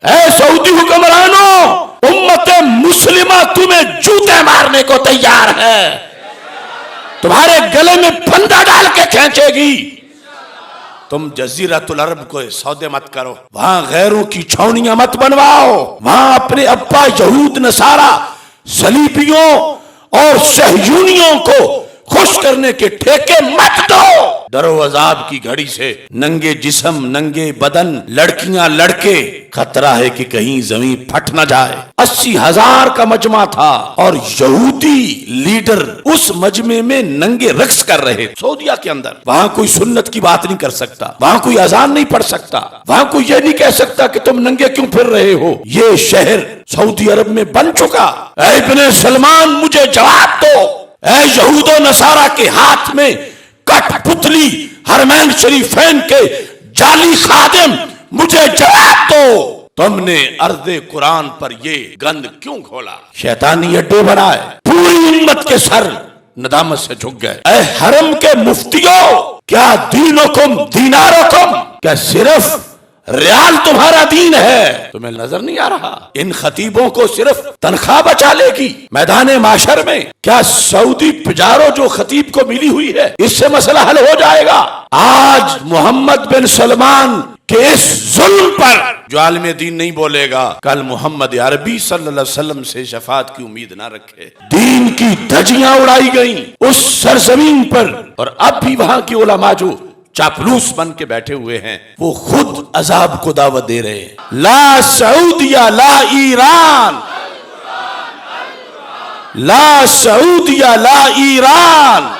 اے سعودی حکمرانوں، امت مسلمہ تمہیں جوتے مارنے کو تیار ہے، تمہارے گلے میں پھندا ڈال کے کھینچے گی۔ تم جزیرۃ العرب کو سودے مت کرو، وہاں غیروں کی چھاؤنیاں مت بنواؤ، وہاں اپنے ابا یہود نصارہ صلیبیوں اور صہیونیوں کو خوش کرنے کے ٹھیکے مت دو۔ ڈر و عذاب کی گھڑی سے ننگے جسم، ننگے بدن، لڑکیاں لڑکے، خطرہ ہے کہ کہیں زمین پھٹ نہ جائے۔ 80,000 کا مجمع تھا اور یہودی لیڈر اس مجمع میں ننگے رقص کر رہے سعودیہ کے اندر۔ وہاں کوئی سنت کی بات نہیں کر سکتا، وہاں کوئی اذان نہیں پڑھ سکتا، وہاں کوئی یہ نہیں کہہ سکتا کہ تم ننگے کیوں پھر رہے ہو۔ یہ شہر سعودی عرب میں بن چکا۔ اے ابن سلمان مجھے جواب دو، اے یہود و نصارہ کے ہاتھ میں کٹ پتلی حرمین شریفین کے جعلی خادم، مجھے جواب دو، تم نے ارض قرآن پر یہ گند کیوں کھولا؟ شیطانی اڈے بنائے، پوری امت کے سر ندامت سے جھک گئے۔ اے حرم کے مفتیوں، کیا دینکم دینارکم، کیا صرف ریال تمہارا دین ہے؟ تمہیں نظر نہیں آ رہا ان خطیبوں کو صرف تنخواہ بچا لے گی میدان معاشر میں؟ کیا سعودی پجارو جو خطیب کو ملی ہوئی ہے اس سے مسئلہ حل ہو جائے گا؟ آج محمد بن سلمان کے اس ظلم پر جو عالم دین نہیں بولے گا، کل محمد عربی صلی اللہ علیہ وسلم سے شفاعت کی امید نہ رکھے۔ دین کی دھجیاں اڑائی گئیں اس سرزمین پر، اور اب بھی وہاں کی علماء جو چاپلوس بن کے بیٹھے ہوئے ہیں وہ خود عذاب کو دعوت دے رہے ہیں۔ لا سعودیہ لا ایران، لا سعودیہ لا ایران۔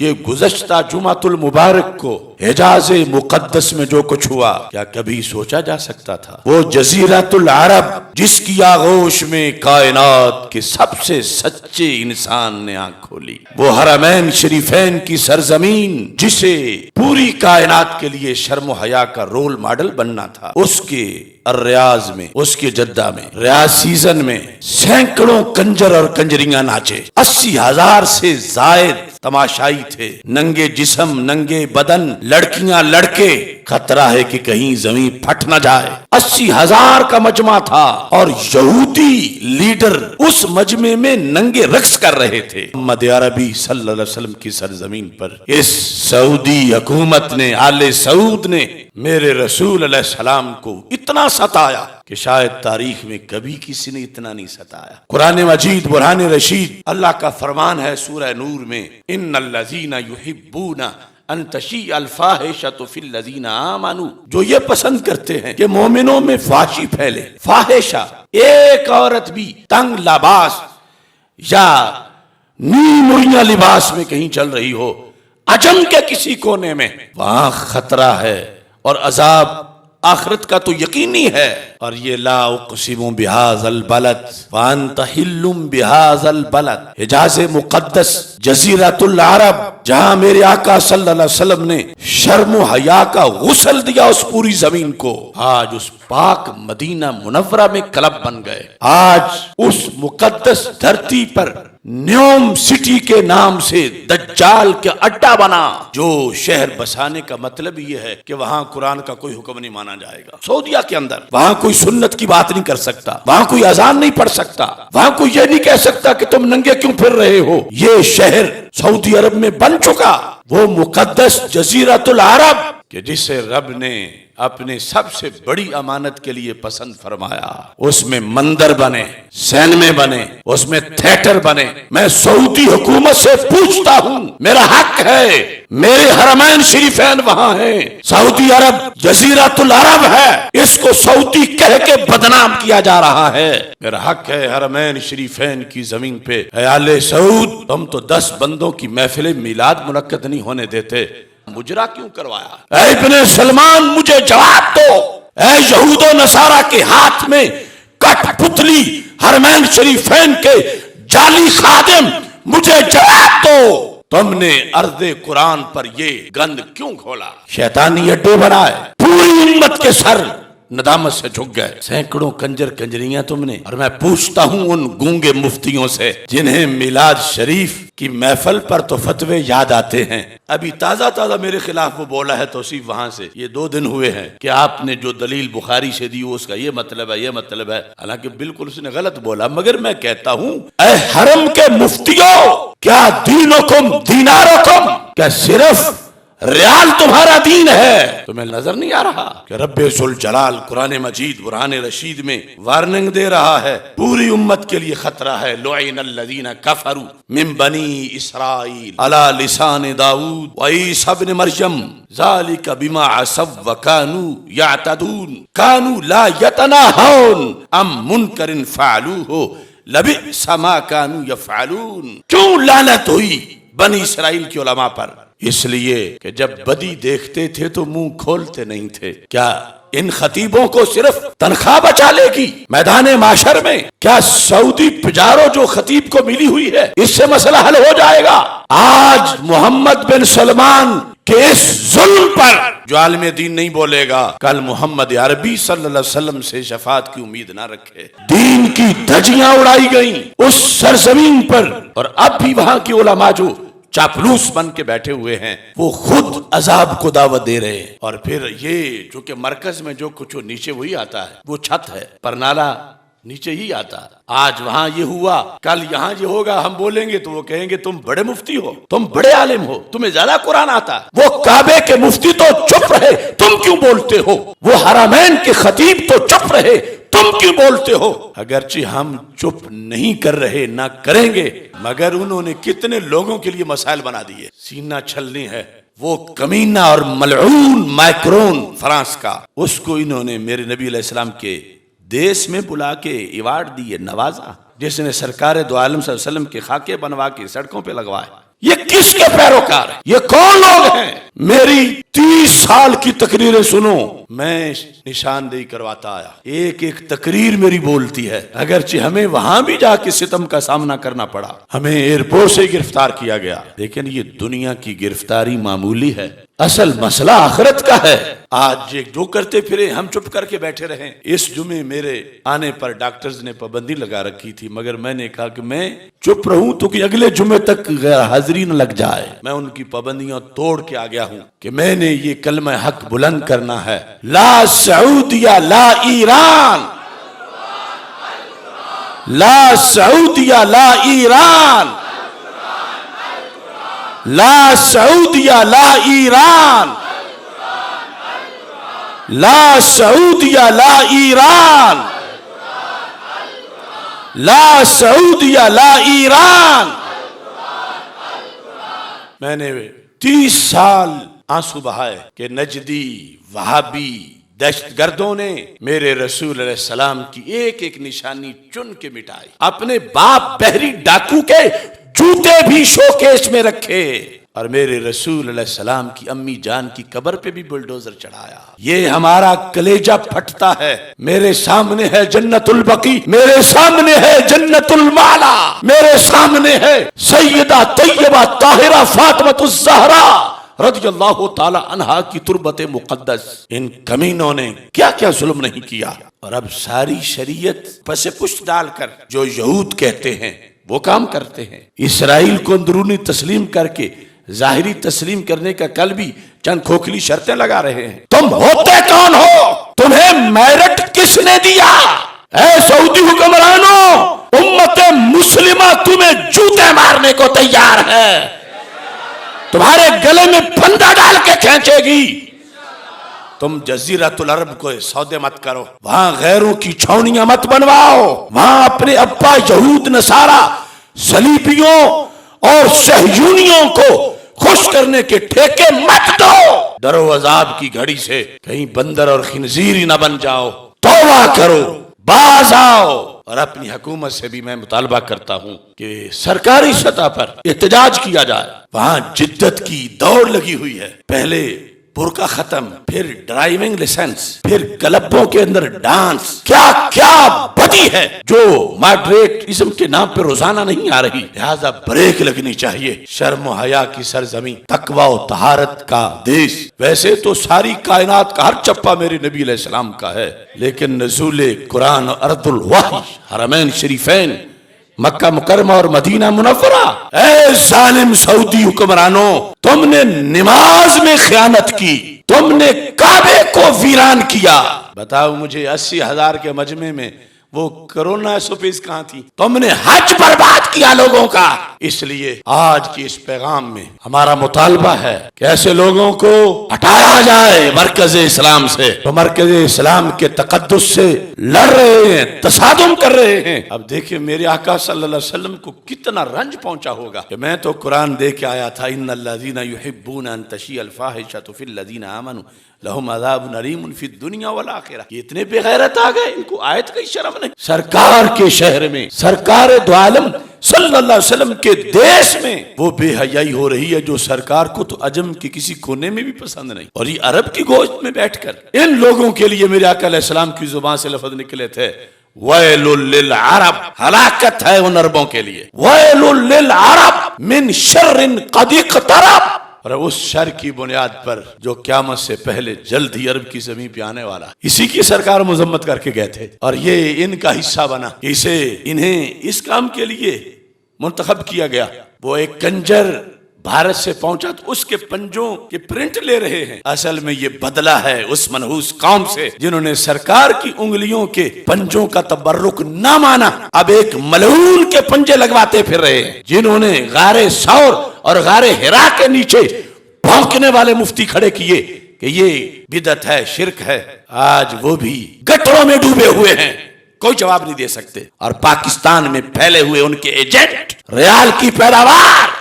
یہ گزشتہ جمعۃ المبارک کو حجاز مقدس میں جو کچھ ہوا کیا کبھی سوچا جا سکتا تھا؟ وہ جزیرۃ العرب جس کی آغوش میں کائنات کے سب سے سچے انسان نے آنکھ کھولی، وہ حرمین شریفین کی سرزمین جسے پوری کائنات کے لیے شرم و حیا کا رول ماڈل بننا تھا، اس کے الریاض میں، اس کے جدہ میں ریاض سیزن میں سینکڑوں کنجر اور کنجریاں ناچے، 80,000 سے زائد تماشائی تھے، ننگے جسم، ننگے بدن، لڑکیاں لڑکے، خطرہ ہے کہ کہیں زمین پھٹ نہ جائے۔ 80,000 کا مجمع تھا اور یہودی لیڈر اس مجمع میں ننگے رقص کر رہے تھے۔ محمد عربی صلی اللہ علیہ وسلم کی سرزمین پر اس سعودی حکومت نے، آل سعود نے میرے رسول علیہ السلام کو اتنا ستایا کہ شاید تاریخ میں کبھی کسی نے اتنا نہیں ستایا۔ قرآن مجید برہان رشید اللہ کا فرمان ہے سورہ نور میں، ان الذین یحبون ان تشیع الفاحشۃ فی الذین آمنوا، جو یہ پسند کرتے ہیں کہ مومنوں میں فحاشی پھیلے، فاحشہ، ایک عورت بھی تنگ لباس یا نیم ریا لباس میں کہیں چل رہی ہو عجم کے کسی کونے میں، وہاں خطرہ ہے اور عذاب آخرت کا تو یقینی ہے۔ اور یہ لا اقسم بہذا البلد وانت حل بہذا البلد، حجاز مقدس، جزیرۃ العرب، جہاں میرے آقا صلی اللہ علیہ وسلم نے شرم و حیا کا غسل دیا اس پوری زمین کو، آج اس پاک مدینہ منورہ میں کلب بن گئے۔ آج اس مقدس دھرتی پر نیوم سٹی کے نام سے دجال کا اڈا بنا، جو شہر بسانے کا مطلب یہ ہے کہ وہاں قرآن کا کوئی حکم نہیں مانا جائے گا۔ سعودیہ کے اندر وہاں کوئی سنت کی بات نہیں کر سکتا، وہاں کوئی اذان نہیں پڑھ سکتا، وہاں کوئی یہ نہیں کہہ سکتا کہ تم ننگے کیوں پھر رہے ہو۔ یہ شہر سعودی عرب میں بن چکا وہ مقدس جزیرۃ العرب کہ جسے رب نے اپنے سب سے بڑی امانت کے لیے پسند فرمایا۔ اس میں مندر بنے، سینمے بنے، اس میں تھیٹر بنے۔ میں سعودی حکومت سے پوچھتا ہوں، میرا حق ہے، میرے حرمین شریفین وہاں ہیں، سعودی عرب جزیرۃ العرب ہے، اس کو سعودی کہہ کے بدنام کیا جا رہا ہے۔ میرا حق ہے حرمین شریفین کی زمین پہ، اے آل سعود، تم تو 10 بندوں کی محفل میلاد منعقد نہیں ہونے دیتے، مجرا کیوں کروایا؟ اے ابن سلمان مجھے جواب دو، اے یہود و نصارہ کے ہاتھ میں کٹ پتلی حرمین شریفین کے جعلی خادم، مجھے جواب دو، تم نے ارض قرآن پر یہ گند کیوں کھولا؟ شیطانی اڈے بنائے، پوری امت کے سر ندامت سے جھک گئے. سینکڑوں کنجر کنجریاں تم نے, اور میں پوچھتا ہوں ان گونگے مفتیوں سے جنہیں میلاد شریف کی محفل پر تو فتوے یاد آتے ہیں. ابھی تازہ میرے خلاف وہ بولا ہے توصیف وہاں سے, یہ 2 دن ہوئے ہیں کہ آپ نے جو دلیل بخاری سے دی اس کا یہ مطلب ہے, یہ مطلب ہے. حالانکہ بالکل اس نے غلط بولا, مگر میں کہتا ہوں اے حرم کے مفتیوں, کیا دینکم دینارکم, کیا صرف ریال تمہارا دین ہے؟ تمہیں نظر نہیں آ رہا کہ رب ذوالجلال قرآن مجید برہان رشید میں وارننگ دے رہا ہے, پوری امت کے لیے خطرہ ہے. لعن الذین کفروا من بنی اسرائیل علی لسان داؤد وعیسی ابن مریم ذالک بما عصوا وکانوا یعتدون کانوا لا یتناہون عن منکر فعلوہ لبئس ما کانوا یفعلون. کیوں لعنت ہوئی بنی اسرائیل کے علماء پر؟ اس لیے کہ جب بدی دیکھتے تھے تو منہ کھولتے نہیں تھے. کیا ان خطیبوں کو صرف تنخواہ بچا لے گی میدان معاشر میں؟ کیا سعودی پجارو جو خطیب کو ملی ہوئی ہے اس سے مسئلہ حل ہو جائے گا؟ آج محمد بن سلمان کے اس ظلم پر جو عالم دین نہیں بولے گا, کل محمد عربی صلی اللہ علیہ وسلم سے شفاعت کی امید نہ رکھے. دین کی دھجیاں اڑائی گئیں اس سرزمین پر, اور اب بھی وہاں کی علماء جو چاپلوس بن کے بیٹھے ہوئے ہیں وہ خود عذاب کو دعوت دے رہے ہیں. اور پھر یہ جو کہ مرکز میں جو کچھ نیچے وہی آتا ہے, وہ چھت ہے, پرنالا نیچے ہی آتا ہے. آج وہاں یہ ہوا, کل یہاں یہ ہوگا. ہم بولیں گے تو وہ کہیں گے تم بڑے مفتی ہو, تم بڑے عالم ہو, تمہیں زیادہ قرآن آتا ہے. وہ کعبے کے مفتی تو چپ رہے, تم کیوں بولتے ہو؟ وہ حرمین کے خطیب تو چپ رہے, تم کیوں بولتے ہو؟ اگرچہ ہم چپ نہیں کر رہے, نہ کریں گے, مگر انہوں نے کتنے لوگوں کے لیے مسائل بنا دیے. سینہ چھلنی ہے. وہ کمینہ اور ملعون مائکرون فرانس کا, اس کو انہوں نے میرے نبی علیہ السلام کے دیس میں بلا کے ایوارڈ دیے, نوازا, جس نے سرکار دو عالم صلی اللہ علیہ وسلم کے خاکے بنوا کے سڑکوں پہ لگوائے. یہ کس کے پیروکار ہیں؟ یہ کون لوگ ہیں؟ میری 30 سال کی تقریریں سنو, میں نشاندہی کرواتا آیا, ایک ایک تقریر میری بولتی ہے. اگرچہ ہمیں وہاں بھی جا کے ستم کا سامنا کرنا پڑا, ہمیں ایئرپورٹ سے گرفتار کیا گیا, لیکن یہ دنیا کی گرفتاری معمولی ہے, اصل مسئلہ آخرت کا ہے. آج جو کرتے پھرے ہم چپ کر کے بیٹھے رہیں. اس جمعے میرے آنے پر ڈاکٹرز نے پابندی لگا رکھی تھی, مگر میں نے کہا کہ میں چپ رہوں تو کہ اگلے جمعے تک غیر حاضری نہ لگ جائے. میں ان کی پابندیاں توڑ کے آ گیا ہوں کہ میں نے یہ کلمہ حق بلند کرنا ہے. لا سعودیہ لا ایران, لا سعودیہ لا ایران, لا سعودیہ لا ایران, لا سعودیہ لا ایران, لا سعودیہ لا ایران. میں نے 30 سال آنسو بہائے کہ نجدی وہابی دہشت گردوں نے میرے رسول علیہ السلام کی ایک ایک نشانی چن کے مٹائی. اپنے باپ بحری ڈاکو کے جوتے بھی شوکیس میں رکھے, اور میرے رسول علیہ السلام کی امی جان کی قبر پہ بھی بلڈوزر چڑھایا. یہ ہمارا کلیجہ پھٹتا ہے. میرے سامنے ہے جنت البقیع, میرے سامنے ہے جنت المعلا, میرے سامنے ہے سیدہ طیبہ طاہرہ فاطمہ الزہرا رضی اللہ تعالی عنہا کی تربت مقدس. ان کمینوں نے کیا کیا ظلم نہیں کیا, اور اب ساری شریعت پس پشت ڈال کر جو یہود کہتے ہیں وہ کام کرتے ہیں. اسرائیل کو اندرونی تسلیم کر کے ظاہری تسلیم کرنے کا کل بھی چند کھوکھلی شرطیں لگا رہے ہیں. تم ہوتے کون ہو؟ تمہیں میرٹ کس نے دیا؟ اے سعودی حکمرانوں, امت مسلمہ تمہیں جوتے مارنے کو تیار ہے, تمہارے گلے میں پھندا ڈال کے کھینچے گی. تم جزیرۃ العرب کو سودے مت کرو, وہاں غیروں کی چھاونیاں مت بنواؤ, وہاں اپنے ابا یہود نصارہ صلیبیوں اور صہیونیوں کو خوش کرنے کے ٹھیکے مت دو. ڈر و عذاب کی گھڑی سے کہیں بندر اور خنزیر ہی نہ بن جاؤ. توبہ کرو, باز آؤ. اور اپنی حکومت سے بھی میں مطالبہ کرتا ہوں کہ سرکاری سطح پر احتجاج کیا جائے. وہاں جدت کی دوڑ لگی ہوئی ہے. پہلے برقع ختم، پھر ڈرائیونگ لائسنس، پھر کلبوں کے اندر ڈانس، کیا کیا بدی ہے جو ماڈریٹ اسم کے نام پہ روزانہ نہیں آ رہی. لہذا بریک لگنی چاہیے. شرم و حیا کی سرزمین، تقوی و طہارت کا دیش. ویسے تو ساری کائنات کا ہر چپا میرے نبی علیہ السلام کا ہے، لیکن نزول قرآن ارض الوحی، حرمین شریفین مکہ مکرمہ اور مدینہ منورہ. اے ظالم سعودی حکمرانوں، تم نے نماز میں خیانت کی، تم نے کعبے کو ویران کیا. بتاؤ مجھے 80,000 کے مجمع میں وہ کرونا سپیس کہاں تھی؟ تم نے حج برباد کیا لوگوں کا. اس لیے آج کی اس پیغام میں ہمارا مطالبہ ہے کہ ایسے لوگوں کو ہٹایا جائے مرکز اسلام سے. تو مرکز اسلام کے تقدس سے لڑ رہے ہیں، تصادم کر رہے ہیں. اب دیکھیں میرے آقا صلی اللہ علیہ وسلم کو کتنا رنج پہنچا ہوگا کہ میں تو قرآن دے کے آیا تھا، ان الذین یحبون ان تشیع الفاحشۃ فی الذین آمنوا لہم عذاب علیم فی الدنیا والآخرہ. یہ اتنے بے غیرت آ گئے، ان کو آیت کی شرم نہیں. سرکار کے شہر میں، سرکار دو عالم صلی اللہ علیہ وسلم کے دیش میں وہ بے حیائی ہو رہی ہے جو سرکار کو تو عجم کے کسی کونے میں بھی پسند نہیں. اور یہ عرب کی گوشت میں بیٹھ کر ان لوگوں کے لیے میرے آقا علیہ السلام کی زبان سے لفظ نکلے تھے، ویل للعرب، ہلاکت ہے ان عربوں کے لیے. ویل للعرب من شر قد اقترب. اور اس شر کی بنیاد پر جو قیامت سے پہلے جلد ہی عرب کی زمین پہ آنے والا، اسی کی سرکار مذمت کر کے گئے تھے. اور یہ ان کا حصہ بنا، اسے انہیں اس کام کے لیے منتخب کیا گیا. وہ ایک کنجر بھارت سے پہنچا تو اس کے پنجوں کے پرنٹ لے رہے ہیں. اصل میں یہ بدلہ ہے اس منحوس قوم سے جنہوں نے سرکار کی انگلیوں کے پنجوں کا تبرک نہ مانا. اب ایک ملعون کے پنجے لگواتے پھر رہے ہیں. جنہوں نے غار ثور اور غار حرا کے نیچے بھونکنے والے مفتی کھڑے کیے کہ یہ بدعت ہے، شرک ہے، آج وہ بھی گٹروں میں ڈوبے ہوئے ہیں، کوئی جواب نہیں دے سکتے. اور پاکستان میں پھیلے ہوئے ان کے ایجنٹ، ریال کی پیداوار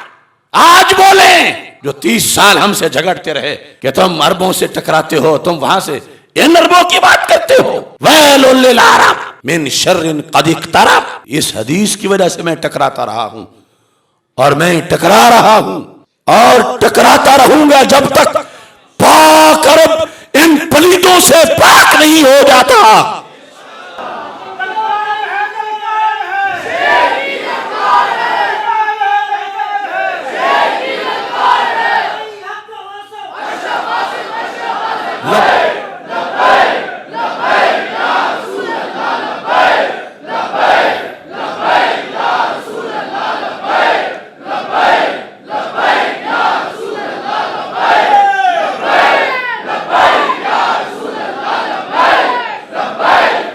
آج بولیں جو 30 سال ہم سے جھگڑتے رہے کہ تم عربوں سے ٹکراتے ہو، تم وہاں سے ان عربوں کی بات کرتے ہو. ویل للعرب من شر قد اقترب. اس حدیث کی وجہ سے میں ٹکراتا رہا ہوں اور میں ٹکرا رہا ہوں اور ٹکراتا رہوں گا جب تک پاک عرب ان پلیتوں سے پاک نہیں ہو جاتا.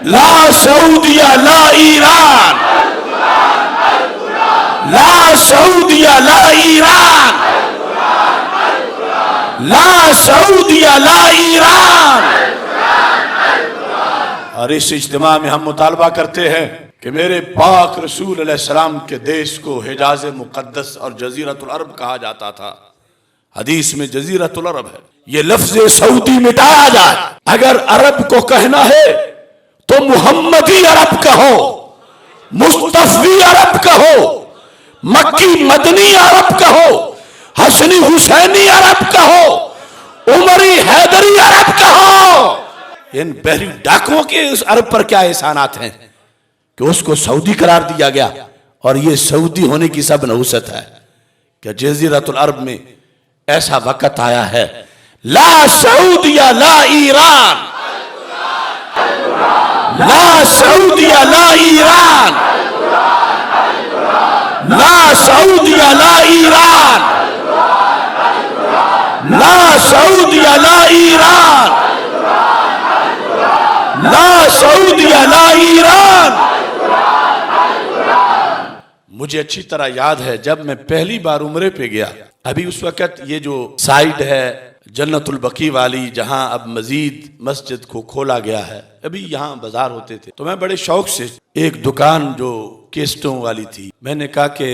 لا سعودیہ لا ایران، لا سعودیہ لا ایران، لا سعودیہ لا ایران. اور اس اجتماع میں ہم مطالبہ کرتے ہیں کہ میرے پاک رسول علیہ السلام کے دیش کو حجاز مقدس اور جزیرۃ العرب کہا جاتا تھا. حدیث میں جزیرۃ العرب ہے. یہ لفظ سعودی مٹایا جائے. اگر عرب کو کہنا ہے تو محمدی عرب کہو، مصطفی عرب کہو، مکی مدنی عرب کہو، حسنی حسینی عرب کہو، عمری حیدری عرب کہو. ان بحری ڈاکوں کے اس عرب پر کیا احسانات ہیں کہ اس کو سعودی قرار دیا گیا. اور یہ سعودی ہونے کی سب نحوست ہے کہ جزیرۃ العرب میں ایسا وقت آیا ہے. لا سعودیہ لا ایران، لا سعودیہ لا ایران، لا سعودیہ لا ایران، لا سعودیہ لا ایران، لا سعودیہ لا ایران. مجھے اچھی طرح یاد ہے جب میں پہلی بار عمرے پہ گیا، ابھی اس وقت یہ جو سائیڈ ہے جنت البقیع والی جہاں اب مزید مسجد کو کھولا گیا ہے، ابھی یہاں بازار ہوتے تھے، تو میں بڑے شوق سے ایک دکان جو کیسٹوں والی تھی، میں نے کہا کہ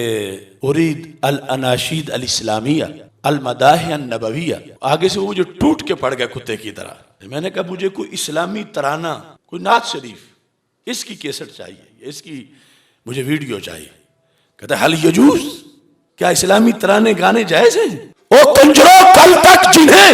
ارید الاناشید الاسلامیہ المداح النبویہ. آگے سے وہ جو ٹوٹ کے پڑ گیا کتے کی طرح. میں نے کہا مجھے کوئی اسلامی ترانہ، کوئی نعت شریف، اس کی کیسٹ چاہیے، اس کی مجھے ویڈیو چاہیے. کہتا ہے حل یجوز، کیا اسلامی ترانے گانے جائز ہیں؟ او کنجروں، کل تک جنہیں